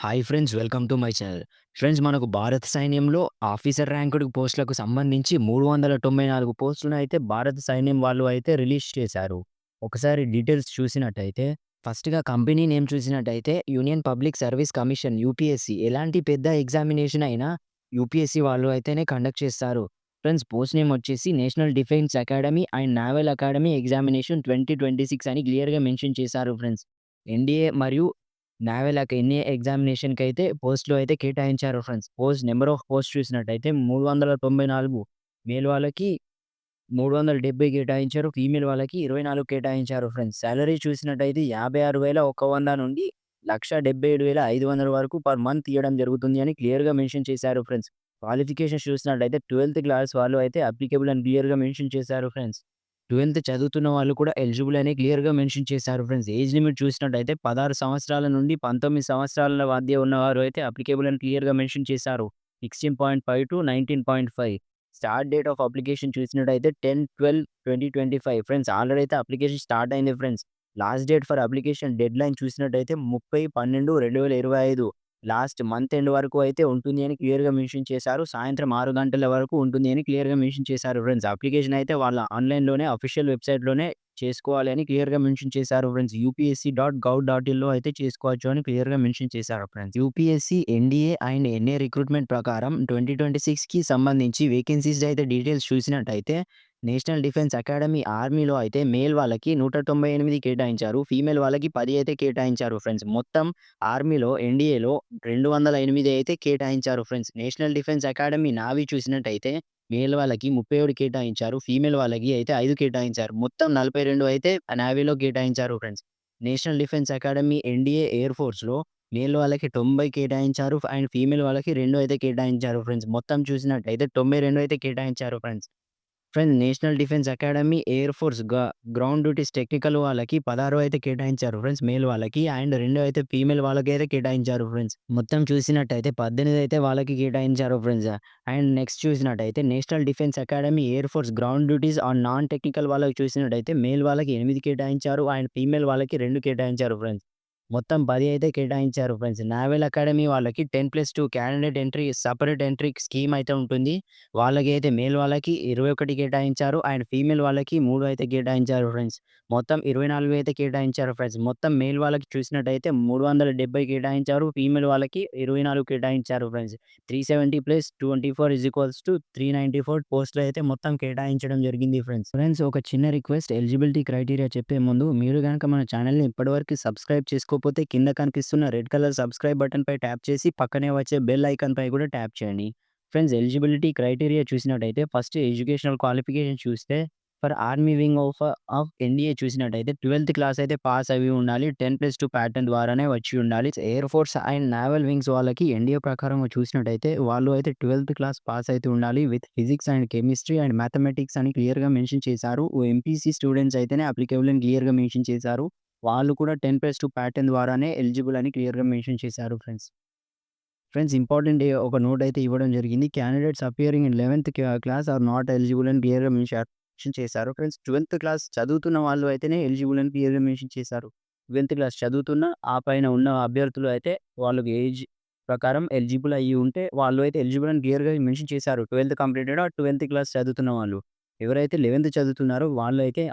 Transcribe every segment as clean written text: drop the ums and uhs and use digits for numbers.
Hi friends, welcome to my channel. Friends, మనకు భారత సైన్యంలో ఆఫీసర్ ర్యాంక్డ్ పోస్టులకు సంబంధించి 394 పోస్టులను అయితే భారత సైన్యం వాళ్ళు అయితే రిలీజ్ చేశారు. ఒకసారి డీటెయిల్స్ చూసినట్టయితే ఫస్ట్‌గా కంపెనీ నేమ్ చూసినట్టయితే Union Public Service Commission UPSC. ఎలాంటి పెద్ద ఎగ్జామినేషన్ అయినా యూపీఎస్‌సి వాళ్ళు అయితేనే కండక్ట్ చేస్తారు. ఫ్రెండ్స్, పోస్ట్ నేమ్ వచ్చేసి National defence Academy and Naval Academy examination 2026 అని క్లియర్‌గా మెన్షన్ చేశారు ఫ్రెండ్స్. ఎన్‌డీఏ మరియు ఎన్ఏ ఎగ్జామినేషన్‌కైతే పోస్ట్‌లు అయితే కేటాయించారు ఫ్రెండ్స్. నంబర్ ఆఫ్ పోస్ట్ చూసినట్టయితే 394 మేల్ వాళ్ళకి 370 కేటాయించారు. ఫీమేల్ వాళ్ళకి 24 కేటాయించారు ఫ్రెండ్స్. సాలరీ చూసినట్టయితే 56,100 నుండి 1,77,500 వరకు పర్ మంత్ ఇయ్యడం జరుగుతుంది అని క్లియర్‌గా మెన్షన్ చేశారు ఫ్రెండ్స్. క్వాలిఫికేషన్స్ చూసినట్టయితే 12థ్ క్లాస్ వాళ్ళు అయితే అప్లికేబుల్ అని క్లియర్‌గా మెన్షన్ చేశారు ఫ్రెండ్స్. 12థ్ చదువుతున్న వాళ్ళు కూడా ఎలిజిబుల్ అని క్లియర్‌గా మెన్షన్ చేశారు ఫ్రెండ్స్. ఏజ్ లిమిట్ చూసినట్టయితే 16 సంవత్సరాల నుండి 19 సంవత్సరాల మధ్య ఉన్నవారు అయితే అప్లికేబుల్ అని క్లియర్‌గా మెన్షన్ చేశారు. 16.5-19.5 స్టార్ట్ డేట్ ఆఫ్ అప్లికేషన్ చూసినట్టయితే 10/12/2025 ఫ్రెండ్స్, ఆల్రెడీ అయితే అప్లికేషన్ స్టార్ట్ అయింది friends. Last date for application deadline చూసినట్టయితే 30/12/2025 లాస్ట్ మంత్ ఎండ్ వరకు అయితే ఉంటుంది అని క్లియర్‌గా మెన్షన్ చేశారు. సాయంత్రం 6 గంటల వరకు ఉంటుంది అని క్లియర్‌గా మెన్షన్ చేశారు ఫ్రెండ్స్. అప్లికేషన్ అయితే వాళ్ళ ఆన్‌లైన్‌లోనే అఫీషియల్ వెబ్‌సైట్‌లోనే చేసుకోవాలి అని క్లియర్‌గా మెన్షన్ చేశారు ఫ్రెండ్స్. యూపీఎస్‌సి.gov.inలో అయితే చేసుకోవచ్చు అని క్లియర్‌గా మెన్షన్ చేశారు friends. UPSC, NDA and ఎన్ఏ recruitment ప్రకారం 2026కి సంబంధించి వేకెన్సీస్ అయితే డీటెయిల్స్ చూసినట్టయితే నేషనల్ డిఫెన్స్ అకాడమీ ఆర్మీలో అయితే మేల్ వాళ్ళకి 198 కేటాయించారు. ఫీమేల్ వాళ్ళకి 10 అయితే కేటాయించారు ఫ్రెండ్స్. మొత్తం ఆర్మీలో, ఎన్‌డీఏలో 208 అయితే కేటాయించారు friends. National defence academy navy చూసినట్టయితే మేల్ వాళ్ళకి 37 కేటాయించారు. ఫీమేల్ వాళ్ళకి అయితే 5 కేటాయించారు. మొత్తం 42 అయితే నావీలో కేటాయించారు friends. National defence academy NDA air ఫోర్స్‌లో మేల్ వాళ్ళకి 90 కేటాయించారు. అండ్ ఫీమేల్ వాళ్ళకి 2 అయితే కేటాయించారు ఫ్రెండ్స్. మొత్తం చూసినట్టయితే 92 అయితే కేటాయించారు friends. Friends, national defence academy air force ground duties technical వాళ్ళకి 16 అయితే కేటాయించారు ఫ్రెండ్స్ మేల్ వాళ్ళకి. అండ్ 2 అయితే ఫీమేల్ వాళ్ళకైతే కేటాయించారు ఫ్రెండ్స్. మొత్తం చూసినట్టయితే 18 అయితే వాళ్ళకి కేటాయించారు ఫ్రెండ్స్. అండ్ నెక్స్ట్ చూసినట్టయితే national defence academy air force ground duties on non technical వాళ్ళకి చూసినట్టయితే మేల్ వాళ్ళకి 8 కేటాయించారు. అండ్ ఫీమేల్ వాళ్ళకి 2 కేటాయించారు ఫ్రెండ్స్. మొత్తం 10 అయితే కేటాయించారు ఫ్రెండ్స్. నావల్ అకాడమీ వాళ్ళకి 10+2 candidate entry separate entry scheme అయితే ఉంటుంది. వాళ్ళకి అయితే మేల్ వాళ్ళకి 21 కేటాయించారు. అండ్ ఫీమేల్ వాళ్ళకి 3 అయితే కేటాయించారు ఫ్రెండ్స్. మొత్తం 24 అయితే కేటాయించారు ఫ్రెండ్స్. మొత్తం మేల్ వాళ్ళకి చూసినట్టయితే 370 కేటాయించారు. ఫీమేల్ వాళ్ళకి 24 కేటాయించారు ఫ్రెండ్స్. 370 + 24 = 394 పోస్టులు అయితే మొత్తం కేటాయించడం జరిగింది ఫ్రెండ్స్. ఫ్రెండ్స్, ఒక చిన్న రిక్వెస్ట్, ఎలిజిబిలిటీ క్రైటీరియా చెప్పే ముందు మీరు గనక మన ఛానెల్‌ని ఇప్పటివరకు సబ్స్క్రైబ్ చేసుకోకపోతే కింద కనిపిస్తున్న రెడ్ కలర్ సబ్స్క్రైబ్ బటన్‌పై ట్యాప్ చేసి పక్కనే వచ్చే బెల్ ఐకాన్‌పై కూడా ట్యాప్ చేయండి. ఫ్రెండ్స్, ఎలిజిబిలిటీ క్రైటీరియా చూసినట్టయితే ఫస్ట్ ఎడ్యుకేషనల్ క్వాలిఫికేషన్ చూస్తే for army wing of NDA చూసినట్టయితే 12థ్ క్లాస్ అయితే పాస్ అయ్యి ఉండాలి. 10+2 ప్యాటర్న్ ద్వారానే వచ్చి ఉండాలి. Air force and naval wings వాళ్ళకి ఎన్‌డీఏ ప్రకారం చూసినట్టయితే వాళ్ళు అయితే 12థ్ క్లాస్ పాస్ అయితే ఉండాలి with physics and chemistry and mathematics అని క్లియర్‌గా మెన్షన్ చేశారు. ఎంపీసీ స్టూడెంట్స్ అయితేనే అప్లికేబుల్ అని క్లియర్‌గా మెన్షన్ చేశారు. వాళ్ళు కూడా 10+2 ప్యాటర్న్ ద్వారానే ఎలిజిబుల్ అని క్లియర్‌గా మెన్షన్ చేశారు ఫ్రెండ్స్. ఫ్రెండ్స్, ఇంపార్టెంట్ ఒక నోట్ అయితే ఇవ్వడం జరిగింది. క్యాండిడేట్స్ అపియరింగ్ ఇన్ 11థ్ క్లాస్ ఆర్ నాట్ ఎలిజిబుల్ అని క్లియర్‌గా మెన్షన్ చేశారు. ఫ్రెండ్స్, 12థ్ క్లాస్ చదువుతున్న వాళ్ళు అయితేనే ఎలిజిబుల్ అని క్లియర్‌గా మెన్షన్ చేశారు. 12థ్ క్లాస్ చదువుతున్న ఆ పైన ఉన్న అభ్యర్థులు అయితే వాళ్ళకి ఏజ్ ప్రకారం ఎలిజిబుల్ అయ్యి ఉంటే వాళ్ళు అయితే ఎలిజిబుల్ అని క్లియర్‌గా మెన్షన్ చేశారు. 12థ్ కంప్లీటెడ్ ఆర్ 12థ్ క్లాస్ చదువుతున్న వాళ్ళు. ఎవరైతే 11థ్ చదువుతున్నారో వాళ్ళైతే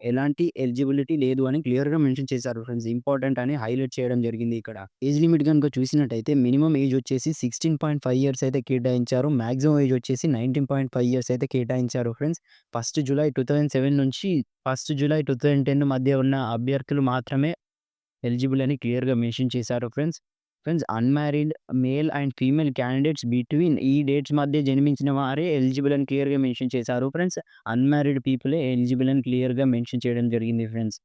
ఎలాంటి ఎలిజిబిలిటీ లేదు అని క్లియర్‌గా మెన్షన్ చేశారు ఫ్రెండ్స్. ఇంపార్టెంట్ అని హైలైట్ చేయడం జరిగింది ఇక్కడ. ఏజ్ లిమిట్ గనుక చూసినట్టయితే మినిమమ్ ఏజ్ వచ్చేసి 16.5 ఇయర్స్ అయితే కేటాయించారు. మాక్సిమం ఏజ్ వచ్చేసి 19.5 ఇయర్స్ అయితే కేటాయించారు ఫ్రెండ్స్. 1 జూలై 2007 నుంచి 1 జూలై 2010 మధ్య ఉన్న అభ్యర్థులు మాత్రమే ఎలిజిబుల్ అని క్లియర్‌గా మెన్షన్ చేశారు friends. Friends, unmarried male and female candidates between ఈ డేట్స్ మధ్య జన్మించిన వారే ఎలిజిబుల్ అని క్లియర్‌గా మెన్షన్ చేశారు ఫ్రెండ్స్. అన్‌మ్యారీడ్ పీపులే ఎలిజిబుల్ అని క్లియర్‌గా మెన్షన్ చేయడం జరిగింది friends.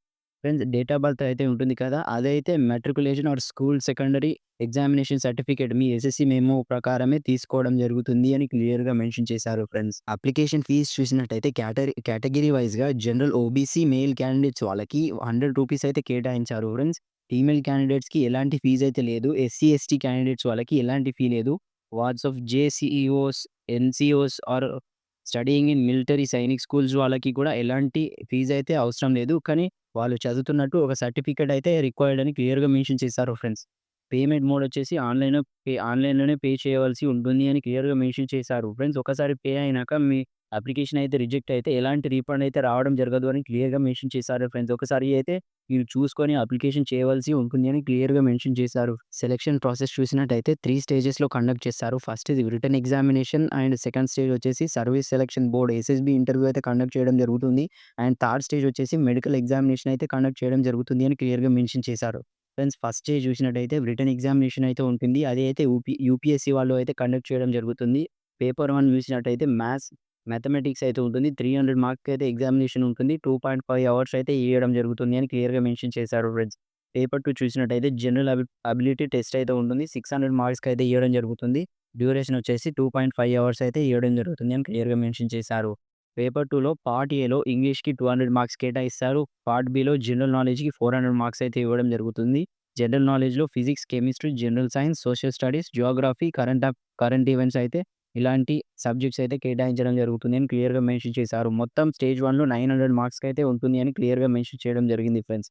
Friends, date of birth అయితే ఉంటుంది కదా! అదైతే matriculation or school secondary examination certificate మీ ఎస్ఎస్‌సి మెమో ప్రకారమే తీసుకోవడం జరుగుతుంది అని క్లియర్‌గా మెన్షన్ చేశారు ఫ్రెండ్స్. అప్లికేషన్ ఫీస్ చూసినట్టయితే కేటగిరీ వైస్‌గా జనరల్ ఓబీసీ మేల్ క్యాండిడేట్స్ వాళ్ళకి రూ. 100 అయితే కేటాయించారు ఫ్రెండ్స్. ఫీమేల్ క్యాండిడేట్స్‌కి ఎలాంటి ఫీజ్ అయితే లేదు. ఎస్సీ, ఎస్టీ క్యాండిడేట్స్ వాళ్ళకి ఎలాంటి ఫీ లేదు. వార్డ్స్ ఆఫ్ జేసీఈఓస్, NCOs are studying in military Sainik schools వాళ్ళకి కూడా ఎలాంటి ఫీజ్ అయితే అవసరం లేదు. కానీ వాళ్ళు చదువుతున్నట్టు ఒక సర్టిఫికేట్ అయితే రిక్వైర్డ్ అని క్లియర్‌గా మెన్షన్ చేశారు ఫ్రెండ్స్. పేమెంట్ మోడ్ వచ్చేసి ఆన్‌లైన్‌లోనే పే చేయవలసి ఉంటుంది అని క్లియర్‌గా మెన్షన్ చేశారు. ఫ్రెండ్స్ ఒకసారి పే అయినాక మీ అప్లికేషన్ అయితే రిజెక్ట్ అయితే ఎలాంటి రీఫండ్ అయితే రావడం జరగదు అని క్లియర్‌గా మెన్షన్ చేశారు ఫ్రెండ్స్. ఒకసారి అయితే మీరు చూసుకొని అప్లికేషన్ చేయవలసి ఉంటుంది అని క్లియర్‌గా మెన్షన్ చేశారు. సెలక్షన్ ప్రాసెస్ చూసినట్టయితే 3 స్టేజెస్‌లో కండక్ట్ చేస్తారు. ఫస్ట్ ఇది written examination and second stage వచ్చేసి service selection board SSB interview అయితే కండక్ట్ చేయడం జరుగుతుంది. అండ్ థర్డ్ స్టేజ్ వచ్చేసి మెడికల్ ఎగ్జామినేషన్ అయితే కండక్ట్ చేయడం జరుగుతుంది అని క్లియర్‌గా మెన్షన్ చేశారు. ఫ్రెండ్స్ ఫస్ట్ స్టేజ్ చూసినట్టయితే రిటన్ ఎగ్జామినేషన్ అయితే ఉంటుంది. అది అయితే యూపీఎస్సీ వాళ్ళు అయితే కండక్ట్ చేయడం జరుగుతుంది. పేపర్ 1 చూసినట్టయితే మ్యాథమెటిక్స్ అయితే ఉంటుంది. 300 మార్క్స్‌కి అయితే ఎగ్జామినేషన్ ఉంటుంది. 2.5 అవర్స్ అయితే ఇయ్యడం జరుగుతుంది అని క్లియర్‌గా మెన్షన్ చేశారు ఫ్రెండ్స్. పేపర్ 2 చూసినట్టయితే జనరల్ అబిలిటీ టెస్ట్ అయితే ఉంటుంది. 600 మార్క్స్‌కి అయితే ఇయ్యడం జరుగుతుంది. డ్యూరేషన్ వచ్చేసి 2.5 అవర్స్ అయితే ఇయ్యడం జరుగుతుంది అని క్లియర్‌గా మెన్షన్ చేశారు. పేపర్ 2లో పార్ట్ ఏలో ఇంగ్లీష్‌కి 200 మార్క్స్ కేటాయిస్తారు. పార్ట్ బిలో జనరల్ నాలెడ్జ్‌కి 400 మార్క్స్ అయితే ఇవ్వడం జరుగుతుంది. జనరల్ నాలెడ్జ్‌లో physics, chemistry, general science, social studies, geography, current events అయితే ఇలాంటి సబ్జెక్ట్స్ అయితే కేటాయించడం జరుగుతుంది అని క్లియర్‌గా మెన్షన్ చేశారు. మొత్తం స్టేజ్ 1లో 900 మార్క్స్‌కి అయితే ఉంటుంది అని క్లియర్‌గా మెన్షన్ చేయడం జరిగింది ఫ్రెండ్స్.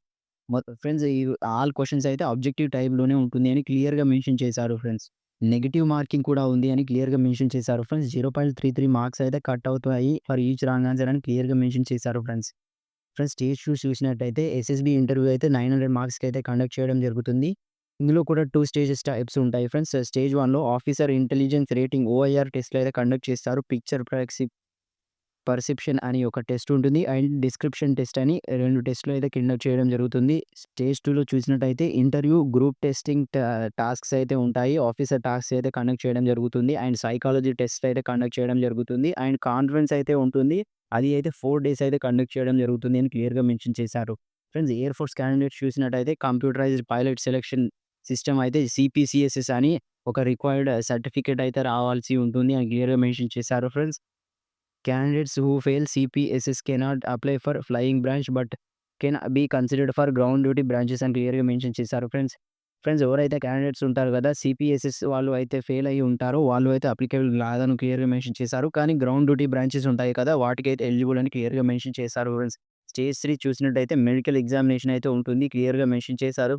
ఫ్రెండ్స్ ఈ ఆల్ క్వెషన్స్ అయితే ఆబ్జెక్టివ్ టైప్‌లోనే ఉంటుంది అని క్లియర్‌గా మెన్షన్ చేశారు ఫ్రెండ్స్. నెగెటివ్ మార్కింగ్ కూడా ఉంది అని క్లియర్‌గా మెన్షన్ చేశారు ఫ్రెండ్స్. 0.33 మార్క్స్ అయితే కట్ అవుతాయి ఫర్ ఈచ్ రాంగ్ ఆన్సర్ అని క్లియర్‌గా మెన్షన్ చేశారు ఫ్రెండ్స్. స్టేజ్ 2 చూసినట్టయితే ఎస్ఎస్‌బీ ఇంటర్వ్యూ అయితే 900 మార్క్స్‌కి అయితే కండక్ట్ చేయడం జరుగుతుంది. ఇందులో కూడా 2 స్టేజెస్ టైప్స్ ఉంటాయి ఫ్రెండ్స్. స్టేజ్ 1లో ఆఫీసర్ ఇంటెలిజెన్స్ రేటింగ్ ఓఐఆర్ టెస్ట్‌లు అయితే కండక్ట్ చేస్తారు. పిక్చర్ పర్సెప్షన్ అని ఒక టెస్ట్ ఉంటుంది. అండ్ డిస్క్రిప్షన్ టెస్ట్ అని 2 టెస్ట్‌లు అయితే కండక్ట్ చేయడం జరుగుతుంది. స్టేజ్ 2లో చూసినట్టయితే ఇంటర్వ్యూ, గ్రూప్ టెస్టింగ్ టాస్క్స్ అయితే ఉంటాయి. ఆఫీసర్ టాస్క్స్ అయితే కండక్ట్ చేయడం జరుగుతుంది. అండ్ సైకాలజీ టెస్ట్ అయితే కండక్ట్ చేయడం జరుగుతుంది. అండ్ కాన్ఫరెన్స్ అయితే ఉంటుంది. అది అయితే 4 డేస్ అయితే కండక్ట్ చేయడం జరుగుతుంది అని క్లియర్‌గా మెన్షన్ చేశారు. ఫ్రెండ్స్ ఎయిర్ ఫోర్స్ క్యాండిడేట్స్ చూసినట్టయితే కంప్యూటరైజ్డ్ పైలట్ సెలక్షన్ సిస్టమ్ అయితే సీపీసీఎస్ఎస్ అని ఒక రిక్వైర్డ్ సర్టిఫికేట్ అయితే రావాల్సి ఉంటుంది అని క్లియర్‌గా మెన్షన్ చేశారు friends. Candidates who fail CPSS cannot apply for flying branch but can be considered for ground duty branches అని క్లియర్‌గా మెన్షన్ చేశారు ఫ్రెండ్స్. ఫ్రెండ్స్ ఎవరైతే క్యాండిడేట్స్ ఉంటారు కదా! CPSS వాళ్ళు అయితే ఫెయిల్ అయ్యి ఉంటారో వాళ్ళు అయితే అప్లికేబుల్ కాదని క్లియర్‌గా మెన్షన్ చేశారు. కానీ గ్రౌండ్ డ్యూటీ బ్రాంచెస్ ఉంటాయి కదా! వాటికైతే ఎలిజిబుల్ అని క్లియర్‌గా మెన్షన్ చేశారు ఫ్రెండ్స్. స్టేజ్ 3 చూసినట్టయితే మెడికల్ ఎగ్జామినేషన్ అయితే ఉంటుంది. క్లియర్‌గా మెన్షన్ చేశారు.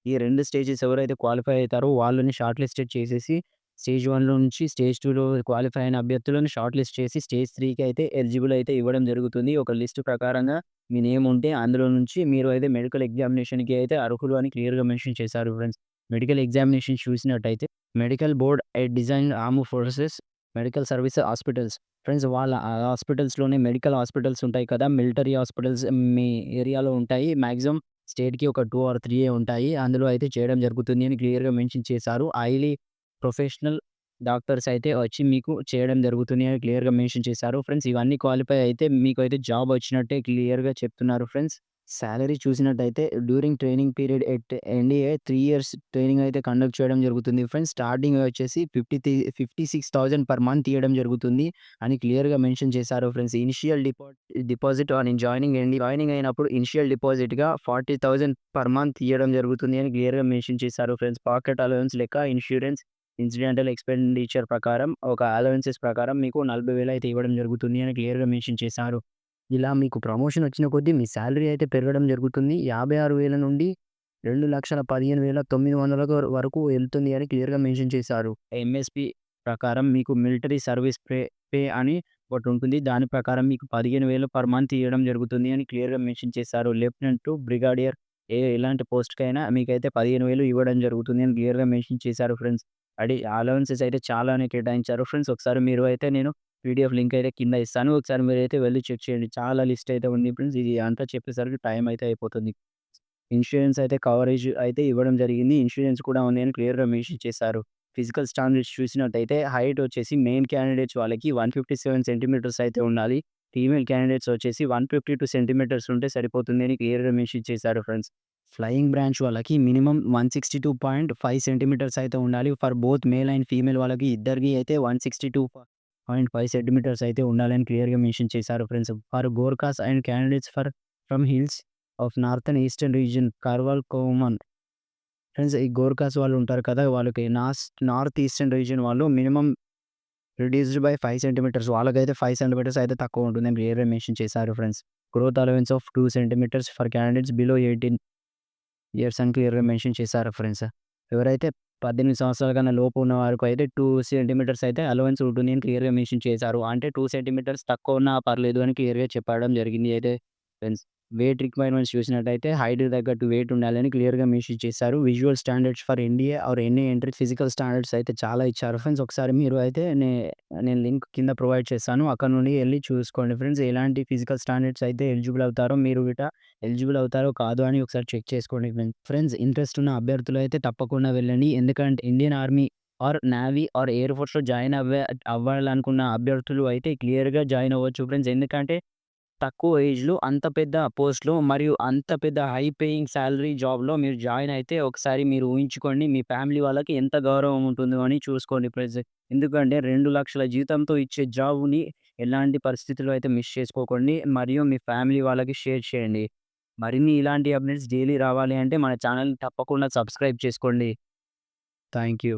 ఈ 2 స్టేజెస్ ఎవరైతే క్వాలిఫై అయితారో వాళ్ళని షార్ట్ లిస్టెడ్ చేసేసి స్టేజ్ 1లో నుంచి స్టేజ్ 2లో క్వాలిఫై అయిన అభ్యర్థులను షార్ట్ లిస్ట్ చేసి స్టేజ్ 3కి అయితే ఎలిజిబుల్ అయితే ఇవ్వడం జరుగుతుంది. ఒక లిస్ట్ ప్రకారంగా మీ నేమ్ ఉంటే అందులో నుంచి మీరు అయితే మెడికల్ ఎగ్జామినేషన్‌కి అయితే అర్హులు అని క్లియర్‌గా మెన్షన్ చేశారు ఫ్రెండ్స్. మెడికల్ ఎగ్జామినేషన్ చూసినట్టయితే medical board design armed forces medical service hospitals friends వాళ్ళ హాస్పిటల్స్‌లోనే మెడికల్ హాస్పిటల్స్ ఉంటాయి కదా! మిలిటరీ హాస్పిటల్స్ మీ ఏరియాలో ఉంటాయి. మాక్సిమం స్టేట్‌కి ఒక 2 ఆర్ 3 ఉంటాయి. అందులో అయితే చేయడం జరుగుతుంది అని క్లియర్‌గా మెన్షన్ చేశారు. ప్రొఫెషనల్ డాక్టర్స్ అయితే వచ్చి మీకు చేయడం జరుగుతుంది అని క్లియర్‌గా మెన్షన్ చేశారు. ఫ్రెండ్స్ ఇవన్నీ క్వాలిఫై అయితే మీకైతే జాబ్ వచ్చినట్టే క్లియర్‌గా చెప్తున్నారు ఫ్రెండ్స్. సాలరీ చూసినట్టయితే during training period NDA 3 years training అయితే కండక్ట్ చేయడం జరుగుతుంది ఫ్రెండ్స్. స్టార్టింగ్ వచ్చేసి 56,000 పర్ మంత్ ఇయ్యడం జరుగుతుంది అని క్లియర్‌గా మెన్షన్ చేశారు friends. Initial deposit on joining అయినప్పుడు ఇనిషియల్ డిపాజిట్‌గా 40,000 పర్ మంత్ ఇయ్యడం జరుగుతుంది అని క్లియర్‌గా మెన్షన్ చేశారు ఫ్రెండ్స్. పాకెట్ అలవెన్స్ లెక్క ఇన్స్యూరెన్స్ ఇన్సిడెంటల్ ఎక్స్‌పెండిచర్ ప్రకారం ఒక అలవెన్సెస్ ప్రకారం మీకు 40,000 అయితే ఇవ్వడం జరుగుతుంది అని క్లియర్‌గా మెన్షన్ చేశారు. ఇలా మీకు ప్రమోషన్ వచ్చిన కొద్దీ మీ సాలరీ అయితే పెరగడం జరుగుతుంది. 56,000 నుండి 2,15,900 వరకు వెళ్తుంది అని క్లియర్‌గా మెన్షన్ చేశారు. ఎంఎస్‌పీ ప్రకారం మీకు మిలిటరీ సర్వీస్ పే అని ఒకటుంటుంది. దాని ప్రకారం మీకు 15,000 పర్ మంత్ ఇయ్యడం జరుగుతుంది అని క్లియర్‌గా మెన్షన్ చేశారు. లెఫ్టినెంట్ టు బ్రిగేడియర్ ఎలాంటి పోస్ట్‌కైనా మీకైతే 15,000 ఇవ్వడం జరుగుతుంది అని క్లియర్‌గా మెన్షన్ చేశారు ఫ్రెండ్స్. అలవెన్సెస్ అయితే చాలానే కేటాయించారు ఫ్రెండ్స్. ఒకసారి మీరు అయితే నేను పీడీఎఫ్ లింక్ అయితే కింద ఇస్తాను. ఒకసారి మీరైతే వెళ్లి చెక్ చేయండి. చాలా లిస్ట్ అయితే ఉంది ఫ్రెండ్స్. ఇది అంతా చెప్పేసరికి టైం అయితే అయిపోతుంది. ఇన్స్యూరెన్స్ అయితే కవరేజ్ అయితే ఇవ్వడం జరిగింది. ఇన్స్యూరెన్స్ కూడా ఉంది అని క్లియర్‌గా మెన్షన్ చేశారు. ఫిజికల్ స్టాండర్డ్స్ చూసినట్టయితే హైట్ వచ్చేసి మెయిల్ క్యాండిడేట్స్ వాళ్ళకి 157 సెంటీమీటర్స్ అయితే ఉండాలి. ఫీమేల్ క్యాండిడేట్స్ వచ్చేసి 152 సెంటీమీటర్స్ ఉంటే సరిపోతుంది అని క్లియర్‌గా మెన్షన్ చేశారు ఫ్రెండ్స్. ఫ్లయింగ్ బ్రాంచ్ వాళ్ళకి మినిమమ్ 162.5 సెంటీమీటర్స్ అయితే ఉండాలి. For both male and female వాళ్ళకి ఇద్దరికీ అయితే 162.5 సెంటీమీటర్స్ అయితే ఉండాలని క్లియర్‌గా మెన్షన్ చేశారు friends. For Gorkhas and candidates from hills of northern eastern region Garhwal Kumaon friends ఈ గోర్ఖాస్ వాళ్ళు ఉంటారు కదా! వాళ్ళకి నార్త్ ఈస్టర్న్ రీజియన్ వాళ్ళు మినిమమ్ రిడ్యూస్డ్ బై 5 సెంటీమీటర్స్ వాళ్ళకైతే 5 సెంటీమీటర్స్ అయితే తక్కువ ఉంటుందని క్లియర్‌గా మెన్షన్ చేశారు friends. Growth allowance of 2 centimetres for candidates below 18 years అని క్లియర్‌గా మెన్షన్ చేశారు ఫ్రెండ్స్. ఎవరైతే 18 సంవత్సరాల కన్నా లోపు ఉన్న వారికైతే 2 సెంటీమీటర్స్ అయితే అలవెన్స్ ఉంటుంది అని క్లియర్‌గా మెన్షన్ చేశారు. అంటే 2 సెంటీమీటర్స్ తక్కువ ఉన్నా పర్లేదు అని క్లియర్‌గా చెప్పడం జరిగింది. అయితే ఫ్రెండ్స్ వెయిట్ రిక్వైర్మెంట్స్ చూసినట్టయితే హైట్‌కి తగ్గట్టు వెయిట్ ఉండాలని క్లియర్‌గా మెన్షన్ చేశారు. Visual standards for NDA or any entry physical standards అయితే చాలా ఇచ్చారు ఫ్రెండ్స్. ఒకసారి మీరు అయితే నేను లింక్ కింద ప్రొవైడ్ చేస్తాను. అక్కడ నుండి ఎళ్లి చూసుకోండి ఫ్రెండ్స్. ఎలాంటి ఫిజికల్ స్టాండర్డ్స్ అయితే ఎలిజిబుల్ అవుతారో మీరు ఎలిజిబుల్ అవుతారో కాదో అని ఒకసారి చెక్ చేసుకోండి ఫ్రెండ్స్. ఫ్రెండ్స్ ఇంట్రెస్ట్ ఉన్న అభ్యర్థులైతే తప్పకుండా వెళ్ళండి. ఎందుకంటే Indian army or navy or air ఫోర్స్‌లో జాయిన్ అవ్వాలనుకున్న అభ్యర్థులు అయితే క్లియర్‌గా జాయిన్ అవ్వచ్చు ఫ్రెండ్స్. ఎందుకంటే తక్కువ ఏజ్‌లో అంత పెద్ద పోస్ట్‌లో మరియు అంత పెద్ద హై పేయింగ్ సాలరీ జాబ్‌లో మీరు జాయిన్ అయితే ఒకసారి మీరు ఊహించుకోండి. మీ ఫ్యామిలీ వాళ్ళకి ఎంత గౌరవం ఉంటుందో అని చూసుకోండి ఫ్రెండ్స్. ఎందుకంటే 2,00,000 జీతంతో ఇచ్చే జాబ్‌ని ఎలాంటి పరిస్థితుల్లో అయితే మిస్ చేసుకోకండి. మరియు మీ ఫ్యామిలీ వాళ్ళకి షేర్ చేయండి. మరిన్ని ఇలాంటి అప్డేట్స్ డైలీ రావాలి అంటే మన ఛానెల్‌ని తప్పకుండా సబ్స్క్రైబ్ చేసుకోండి. Thank you.